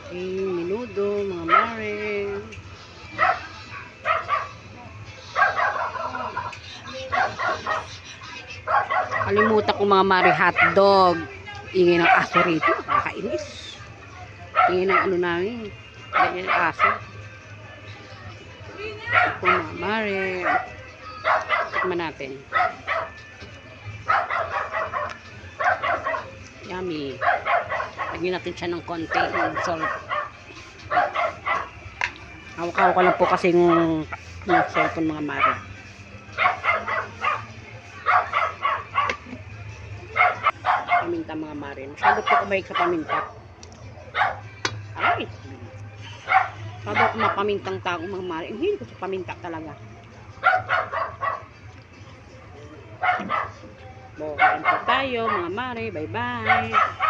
Menudo, mga mare. Kalimutan ko mga mare, hotdog. Ingay ng aso rito, nakakainis. Ingay ng ano namin, ganyan ng aso. Ito mga mare. Tikman natin. Yummy. Lagyan natin siya ng konti salt. Hawak-hawak ko lang po kasi yung cellphone mga mare. Paminta mga mare. Masyado po kumain sa paminta. Ay! Masyado ako mapamintang tao mga mare. Hindi ko sa paminta talaga. Kain po tayo mga mare. Bye bye!